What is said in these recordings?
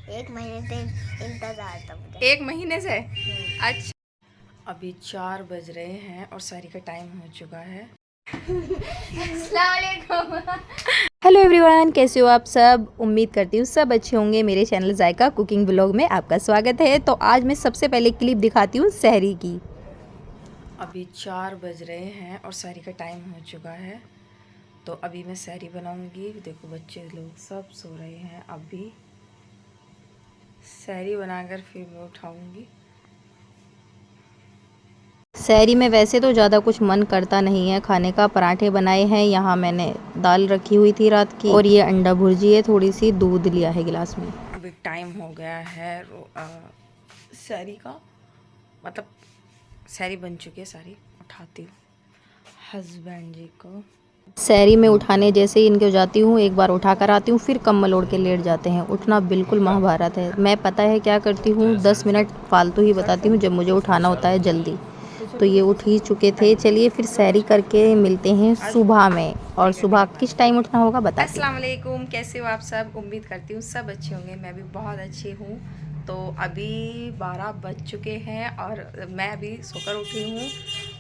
1 महीने से इंतजार था मुझे। 1 महीने से? अच्छा। अभी 4 बज रहे हैं और सारी का टाइम हो चुका है। हेलो एवरीवन, कैसे हो आप सब? उम्मीद करती हूँ सब अच्छे होंगे। मेरे चैनल जायका कुकिंग ब्लॉग में आपका स्वागत है। तो आज मैं सबसे पहले क्लिप दिखाती हूँ सहरी की। अभी 4 बज रहे हैं और सहरी का टाइम हो चुका है। तो अभी मैं सहरी बनाऊंगी। देखो बच्चे लोग सब सो रहे हैं। अभी सहरी बनाकर फिर मैं उठाऊंगी। सहरी में वैसे तो ज़्यादा कुछ मन करता नहीं है खाने का। पराठे बनाए हैं, यहाँ मैंने दाल रखी हुई थी रात की, और ये अंडा भुर्जी है, थोड़ी सी दूध लिया है गिलास में। अभी टाइम हो गया है सहरी का, मतलब सहरी बन चुकी है। सारी उठाती हूँ हस्बैंड जी को। सहरी में उठाने जैसे ही इनके जाती हूँ, एक बार उठा कर आती हूँ, फिर कम्बल ओढ़ के लेट जाते हैं। उठना बिल्कुल महाभारत है। मैं पता है क्या करती हूँ, 10 मिनट फालतू ही बताती हूँ जब मुझे उठाना होता है जल्दी। तो ये उठ ही चुके थे। चलिए फिर सहरी करके मिलते हैं सुबह में। और सुबह किस टाइम उठना होगा बताती हूँ। अस्सलाम वालेकुम, कैसे हो आप सब? उम्मीद करती हूँ सब अच्छे होंगे। मैं भी बहुत अच्छी हूँ। तो अभी 12 बज चुके हैं और मैं अभी सोकर उठी हूँ।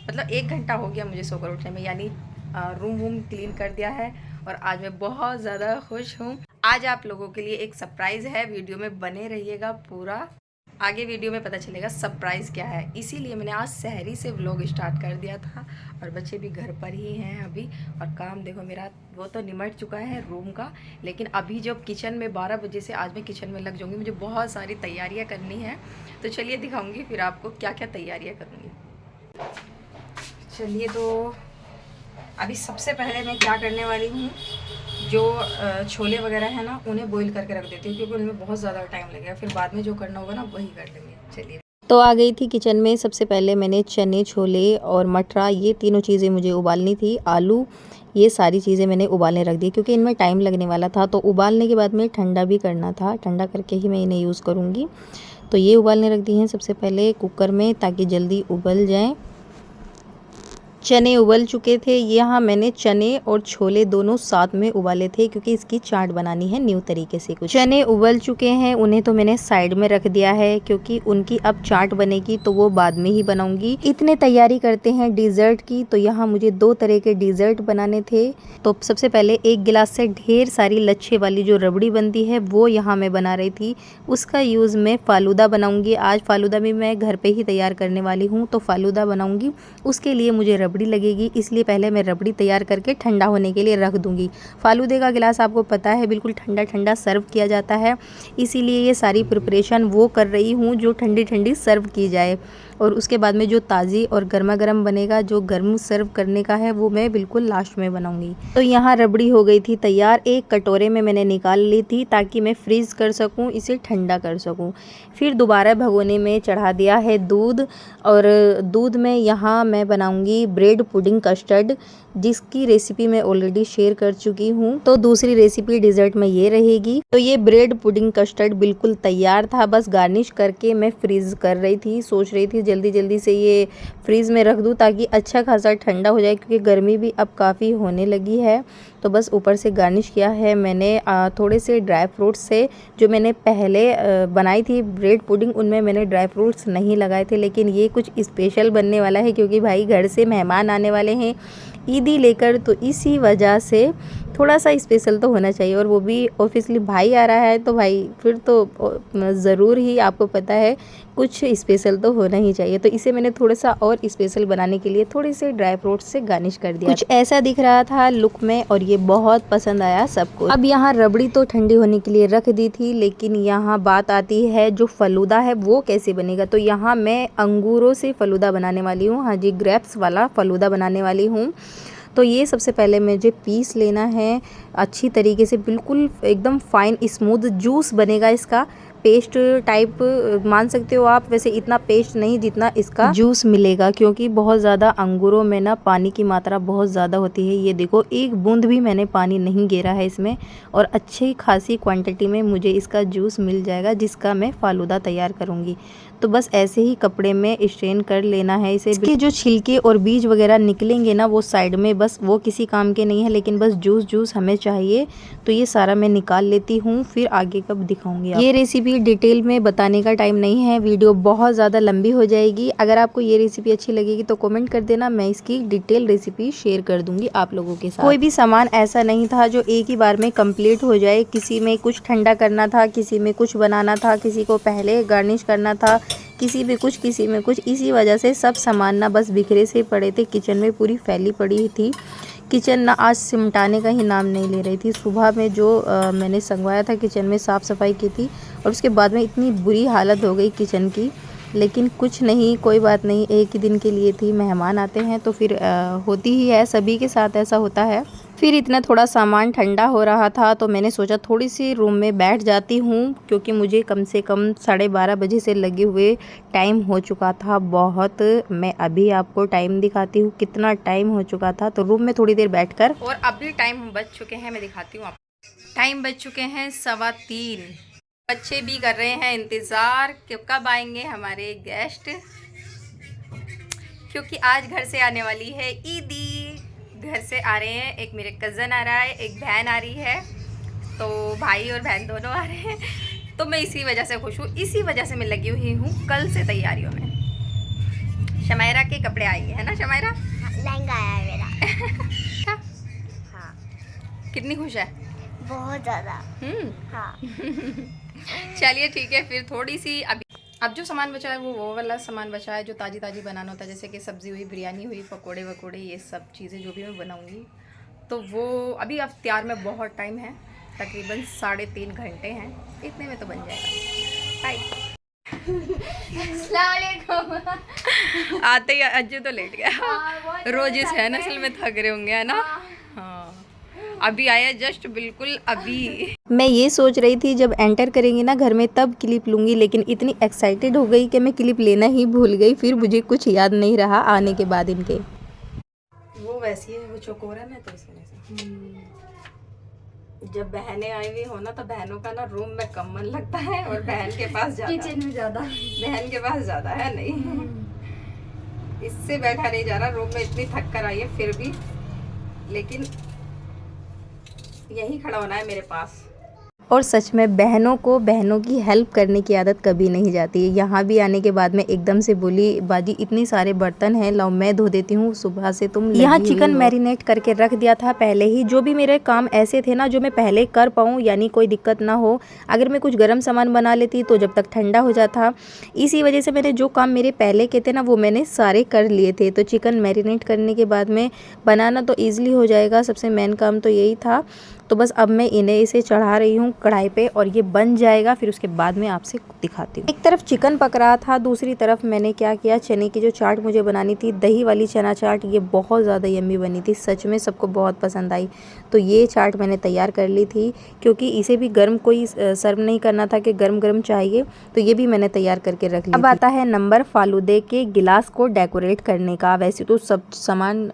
मतलब 1 घंटा हो गया मुझे सोकर उठने में, यानी रूम वूम क्लीन कर दिया है। और आज मैं बहुत ज़्यादा खुश हूँ। आज आप लोगों के लिए एक सरप्राइज़ है, वीडियो में बने रहिएगा पूरा। आगे वीडियो में पता चलेगा सरप्राइज़ क्या है। इसीलिए मैंने आज सहरी से व्लॉग स्टार्ट कर दिया था। और बच्चे भी घर पर ही हैं अभी। और काम देखो मेरा वो तो निमट चुका है रूम का। लेकिन अभी जब किचन में 12 बजे से आज मैं किचन में लग जाऊँगी। मुझे बहुत सारी तैयारियाँ करनी हैं। तो चलिए दिखाऊँगी फिर आपको क्या क्या तैयारियाँ करूँगी। चलिए, तो अभी सबसे पहले मैं क्या करने वाली हूँ, जो छोले वगैरह है ना, उन्हें बॉईल करके रख देती हूँ, क्योंकि उनमें बहुत ज़्यादा टाइम लगेगा। फिर बाद में जो करना होगा ना वही कर लेंगे। चलिए, तो आ गई थी किचन में। सबसे पहले मैंने चने, छोले और मटरा, ये तीनों चीज़ें मुझे उबालनी थी। आलू, ये सारी चीज़ें मैंने उबालने रख दी, क्योंकि इनमें टाइम लगने वाला था। तो उबालने के बाद में ठंडा भी करना था, ठंडा करके ही मैं इन्हें यूज़ करूँगी। तो ये उबालने रख दी हैं सबसे पहले कुकर में, ताकि जल्दी उबल जाएँ। चने उबल चुके थे। यहाँ मैंने चने और छोले दोनों साथ में उबाले थे, क्योंकि इसकी चाट बनानी है न्यू तरीके से कुछ। चने उबल चुके हैं, उन्हें तो मैंने साइड में रख दिया है, क्योंकि उनकी अब चाट बनेगी तो वो बाद में ही बनाऊंगी। इतने तैयारी करते हैं डिज़र्ट की। तो यहाँ मुझे 2 तरह के डिज़र्ट बनाने थे। तो सबसे पहले 1 गिलास से ढेर सारी लच्छे वाली जो रबड़ी बनती है वो यहाँ मैं बना रही थी। उसका यूज़ मैं फालूदा बनाऊँगी। आज फालूदा भी मैं घर पर ही तैयार करने वाली हूँ। तो फालूदा बनाऊँगी, उसके लिए मुझे रबड़ी लगेगी। इसलिए पहले मैं रबड़ी तैयार करके ठंडा होने के लिए रख दूंगी। फालूदे का गिलास आपको पता है बिल्कुल ठंडा ठंडा सर्व किया जाता है। इसीलिए ये सारी प्रिपरेशन वो कर रही हूँ जो ठंडी ठंडी सर्व की जाए। और उसके बाद में जो ताज़ी और गर्मा गर्म बनेगा, जो गर्म सर्व करने का है, वो मैं बिल्कुल लास्ट में बनाऊंगी। तो यहाँ रबड़ी हो गई थी तैयार। एक कटोरे में मैंने निकाल ली थी, ताकि मैं फ्रीज़ कर सकूँ, इसे ठंडा कर सकूँ। फिर दोबारा भगोने में चढ़ा दिया है दूध। और दूध में यहाँ मैं बनाऊंगी ब्रेड पुडिंग कस्टर्ड, जिसकी रेसिपी मैं ऑलरेडी शेयर कर चुकी हूँ। तो दूसरी रेसिपी डिज़र्ट में ये रहेगी। तो ये ब्रेड पुडिंग कस्टर्ड बिल्कुल तैयार था, बस गार्निश करके मैं फ्रीज़ कर रही थी। सोच रही थी जल्दी जल्दी से ये फ्रीज़ में रख दूँ, ताकि अच्छा खासा ठंडा हो जाए, क्योंकि गर्मी भी अब काफ़ी होने लगी है। तो बस ऊपर से गार्निश किया है मैंने थोड़े से ड्राई फ्रूट्स से। जो मैंने पहले बनाई थी ब्रेड पुडिंग, उनमें मैंने ड्राई फ्रूट्स नहीं लगाए थे। लेकिन ये कुछ स्पेशल बनने वाला है, क्योंकि भाई घर से मेहमान आने वाले हैं ईदी लेकर। तो इसी वजह से थोड़ा सा स्पेशल तो होना चाहिए। और वो भी ऑब्वियसली भाई आ रहा है, तो भाई फिर तो ज़रूर ही, आपको पता है, कुछ स्पेशल तो होना ही चाहिए। तो इसे मैंने थोड़ा सा और स्पेशल बनाने के लिए थोड़े से ड्राई फ्रूट से गार्निश कर दिया। कुछ ऐसा दिख रहा था लुक में, और ये बहुत पसंद आया सबको। अब यहाँ रबड़ी तो ठंडी होने के लिए रख दी थी, लेकिन यहाँ बात आती है जो फलूदा है वो कैसे बनेगा। तो यहाँ मैं अंगूरों से फलूदा बनाने वाली हूँ। हाँ जी, ग्रेप्स वाला फलूदा बनाने वाली हूँ। तो ये सबसे पहले मुझे पीस लेना है अच्छी तरीके से, बिल्कुल एकदम फाइन स्मूथ जूस बनेगा इसका। पेस्ट टाइप मान सकते हो आप। वैसे इतना पेस्ट नहीं जितना इसका जूस मिलेगा, क्योंकि बहुत ज़्यादा अंगूरों में ना पानी की मात्रा बहुत ज़्यादा होती है। ये देखो, एक बूंद भी मैंने पानी नहीं गेरा है इसमें। और अच्छी खासी क्वांटिटी में मुझे इसका जूस मिल जाएगा, जिसका मैं फालूदा तैयार करूँगी। तो बस ऐसे ही कपड़े में स्ट्रेन कर लेना है इसे। इसके जो छिलके और बीज वगैरह निकलेंगे ना, वो साइड में, बस वो किसी काम के नहीं है, लेकिन बस जूस हमें चाहिए। तो ये सारा मैं निकाल लेती हूँ, फिर आगे कब दिखाऊंगी। ये रेसिपी रेसिपी डिटेल में बताने का टाइम नहीं है, वीडियो बहुत ज़्यादा लंबी हो जाएगी। अगर आपको ये रेसिपी अच्छी लगेगी तो कमेंट कर देना, मैं इसकी डिटेल रेसिपी शेयर कर दूंगी आप लोगों के साथ। कोई भी सामान ऐसा नहीं था जो एक ही बार में कंप्लीट हो जाए। किसी में कुछ ठंडा करना था, किसी में कुछ बनाना था, किसी को पहले गार्निश करना था, किसी में कुछ, किसी में कुछ। इसी वजह से सब सामान ना बस बिखरे से पड़े थे, किचन में पूरी फैली पड़ी थी। किचन ना आज सिमटाने का ही नाम नहीं ले रही थी। सुबह में जो मैंने संगवाया था, किचन में साफ़ सफाई की थी और उसके बाद में इतनी बुरी हालत हो गई किचन की। लेकिन कुछ नहीं, कोई बात नहीं, एक ही दिन के लिए थी। मेहमान आते हैं तो फिर होती ही है, सभी के साथ ऐसा होता है। फिर इतना थोड़ा सामान ठंडा हो रहा था तो मैंने सोचा थोड़ी सी रूम में बैठ जाती हूँ, क्योंकि मुझे कम से कम 12:30 बजे से लगे हुए टाइम हो चुका था बहुत। मैं अभी आपको टाइम दिखाती हूँ कितना टाइम हो चुका था। तो रूम में थोड़ी देर बैठकर, और अभी टाइम बज चुके हैं, मैं दिखाती हूँ आपको। टाइम बज चुके हैं 3:15। बच्चे भी कर रहे हैं इंतज़ार कि कब आएंगे हमारे गेस्ट, क्योंकि आज घर से आने वाली है ईदी। घर से आ रहे हैं, एक मेरे कज़न आ रहा है, एक बहन आ रही है, तो भाई और बहन दोनों आ रहे हैं। तो मैं इसी वजह से खुश हूँ, इसी वजह से मैं लगी हुई हूँ कल से तैयारियों में। शमायरा के कपड़े आएंगे, है ना शमायरा? लहंगा आया है मेरा। हाँ। कितनी खुश है? बहुत ज़्यादा। हाँ। चलिए ठीक है, फिर थोड़ी सी अब जो सामान बचा है वो वाला सामान बचा है जो ताज़ी ताज़ी बनाना होता है, जैसे कि सब्ज़ी हुई, बिरयानी हुई, पकोड़े वकोड़े, ये सब चीज़ें जो भी मैं बनाऊंगी। तो वो अभी अब तैयार में बहुत टाइम है, तकरीबन 3.5 घंटे हैं, इतने में तो बन जाएगा। हाय आते ही अज्जू तो लेट गया। रोजेस है ना, असल में थक रहे होंगे, है ना? हाँ, अभी आया जस्ट बिल्कुल अभी। मैं ये सोच रही थी जब एंटर करेंगी ना घर में तब क्लिप लूँगी, लेकिन इतनी एक्साइटेड हो गई कि मैं क्लिप लेना ही भूल गई। फिर मुझे कुछ याद नहीं रहा आने के बाद इनके। वो वैसी है, वो चौकोर है ना, तो इस वजह से जब बहनें आई हुई हो ना तो बहनों का ना रूम में कम मन लगता है और बहन के पास ज़्यादा, किचन में ज़्यादा, बहन के पास ज़्यादा है। नहीं, इससे बैठा नहीं जा रहा रूम में, इतनी थक कर आई है फिर भी, लेकिन यही खड़ा होना है मेरे पास। और सच में बहनों को बहनों की हेल्प करने की आदत कभी नहीं जाती है। यहाँ भी आने के बाद में एकदम से बोली, बाजी इतने सारे बर्तन हैं, लाओ मैं धो देती हूँ, सुबह से तुम। यहाँ चिकन मैरिनेट करके रख दिया था पहले ही। जो भी मेरे काम ऐसे थे ना जो मैं पहले कर पाऊँ, यानी कोई दिक्कत ना हो। अगर मैं कुछ गर्म सामान बना लेती तो जब तक ठंडा हो जाता, इसी वजह से मैंने जो काम मेरे पहले के थे ना वो मैंने सारे कर लिए थे। तो चिकन मैरिनेट करने के बाद में बनाना तो ईजिली हो जाएगा, सबसे मेन काम तो यही था। तो बस अब मैं इसे चढ़ा रही हूँ कढ़ाई पे और ये बन जाएगा, फिर उसके बाद में आपसे दिखाती हूँ। एक तरफ चिकन पक रहा था, दूसरी तरफ मैंने क्या किया, चने की जो चाट मुझे बनानी थी, दही वाली चना चाट, ये बहुत ज़्यादा यम्मी बनी थी, सच में सबको बहुत पसंद आई। तो ये चाट मैंने तैयार कर ली थी, क्योंकि इसे भी गर्म कोई सर्व नहीं करना था कि गर्म गर्म चाहिए, तो ये भी मैंने तैयार करके रख ली। अब आता है नंबर फालूदे के गिलास को डेकोरेट करने का। वैसे तो सब सामान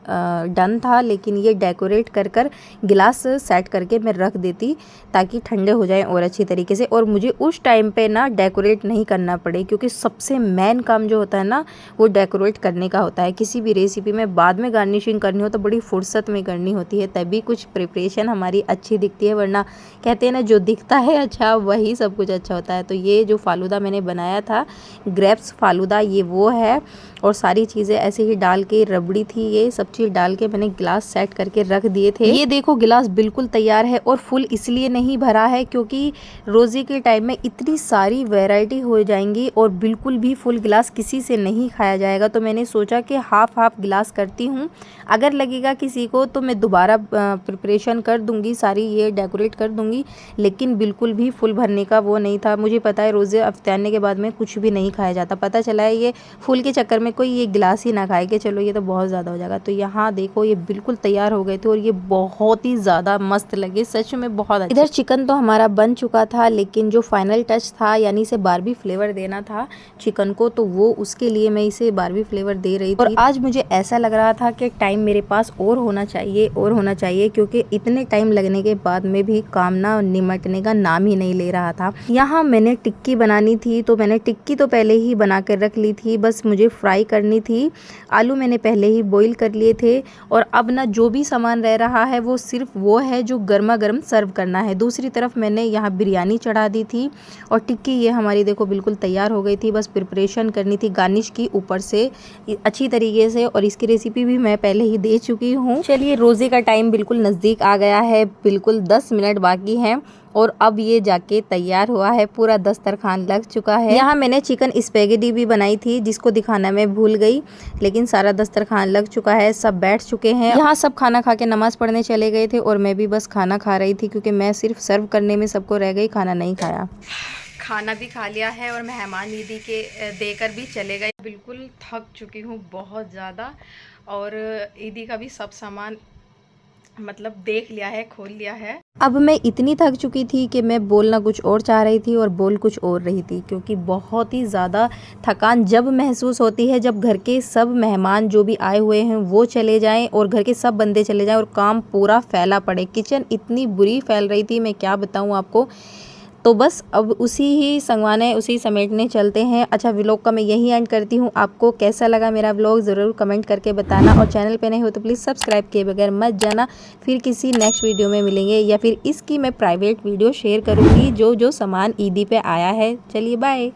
डन था, लेकिन ये डेकोरेट कर कर गिलास सेट करके मैं रख देती ताकि ठंडे हो जाएं और अच्छी तरीके से, और मुझे उस टाइम पे ना डेकोरेट नहीं करना पड़े, क्योंकि सबसे मेन काम जो होता है ना वो डेकोरेट करने का होता है। किसी भी रेसिपी में बाद में गार्निशिंग करनी हो तो बड़ी फुर्सत में करनी होती है, तभी कुछ प्रिपरेशन हमारी अच्छी दिखती है, वरना कहते हैं ना जो दिखता है अच्छा वही सब कुछ अच्छा होता है। तो ये जो फालूदा मैंने बनाया था, ग्रेप्स फालूदा, ये वो है, और सारी चीज़ें ऐसे ही डाल के, रबड़ी थी, ये सब चीज़ डाल के मैंने गिलास सेट करके रख दिए थे। ये देखो गिलास बिल्कुल तैयार है, और फुल इसलिए नहीं भरा है क्योंकि रोज़े के टाइम में इतनी सारी वैरायटी हो जाएंगी और बिल्कुल भी फुल गिलास किसी से नहीं खाया जाएगा। तो मैंने सोचा कि हाफ हाफ गिलास करती हूँ, अगर लगेगा किसी को तो मैं दोबारा प्रिपरेशन कर दूँगी, सारी ये डेकोरेट कर दूँगी, लेकिन बिल्कुल भी फुल भरने का वो नहीं था। मुझे पता है रोज़े अफ्तारने के बाद में कुछ भी नहीं खाया जाता, पता चला है ये फुल के चक्कर में कोई ये गिलास ही ना खाए कि चलो ये तो बहुत ज़्यादा हो जाएगा। तो यहाँ देखो ये बिल्कुल तैयार हो गए थे और ये बहुत ही ज़्यादा मस्त लगे, सच में बहुत अच्छा। इधर चिकन तो हमारा बन चुका था, लेकिन जो फाइनल टच था यानी इसे बारबी फ्लेवर देना था चिकन को, तो वो उसके लिए मैं इसे बारबी फ्लेवर दे रही थी। और आज मुझे ऐसा लग रहा था कि टाइम मेरे पास और होना चाहिए, क्योंकि इतने टाइम लगने के बाद में भी काम ना निमटने का नाम ही नहीं ले रहा था। यहाँ मैंने टिक्की बनानी थी, तो मैंने टिक्की तो पहले ही बना कर रख ली थी, बस मुझे फ्राई करनी थी। आलू मैंने पहले ही बॉईल कर लिए थे, और अब ना जो भी सामान रह रहा है वो सिर्फ वो है जो गर्मा गर्म सर्व करना है। दूसरी तरफ मैंने यहाँ बिरयानी चढ़ा दी थी और टिक्की ये हमारी देखो बिल्कुल तैयार हो गई थी। बस प्रिपरेशन करनी थी गार्निश की ऊपर से अच्छी तरीके से, और इसकी रेसिपी भी मैं पहले ही दे चुकी हूँ। चलिए, रोज़े का टाइम बिल्कुल नज़दीक आ गया है, बिल्कुल 10 मिनट बाकी हैं और अब ये जाके तैयार हुआ है। पूरा दस्तरखान लग चुका है। यहाँ मैंने चिकन स्पैगेटी भी बनाई थी जिसको दिखाना मैं भूल गई, लेकिन सारा दस्तरखान लग चुका है, सब बैठ चुके हैं। यहाँ सब खाना खा के नमाज पढ़ने चले गए थे और मैं भी बस खाना खा रही थी क्योंकि मैं सिर्फ सर्व करने में सबको रह गई, खाना नहीं खाया। खाना भी खा लिया है और मेहमान ईदी के देकर भी चले गए। बिल्कुल थक चुकी हूँ बहुत ज़्यादा, और ईदी का भी सब सामान मतलब देख लिया है, खोल लिया है। अब मैं इतनी थक चुकी थी कि मैं बोलना कुछ और चाह रही थी और बोल कुछ और रही थी, क्योंकि बहुत ही ज़्यादा थकान जब महसूस होती है जब घर के सब मेहमान जो भी आए हुए हैं वो चले जाएं और घर के सब बंदे चले जाएं और काम पूरा फैला पड़े। किचन इतनी बुरी फैल रही थी, मैं क्या बताऊं आपको। तो बस अब उसी ही संगवाने, उसी समेटने चलते हैं। अच्छा, व्लॉग का मैं यही एंड करती हूँ। आपको कैसा लगा मेरा व्लॉग ज़रूर कमेंट करके बताना, और चैनल पे नए हो तो प्लीज़ सब्सक्राइब किए बगैर मत जाना। फिर किसी नेक्स्ट वीडियो में मिलेंगे, या फिर इसकी मैं प्राइवेट वीडियो शेयर करूँगी जो सामान ईदी पे आया है। चलिए बाय।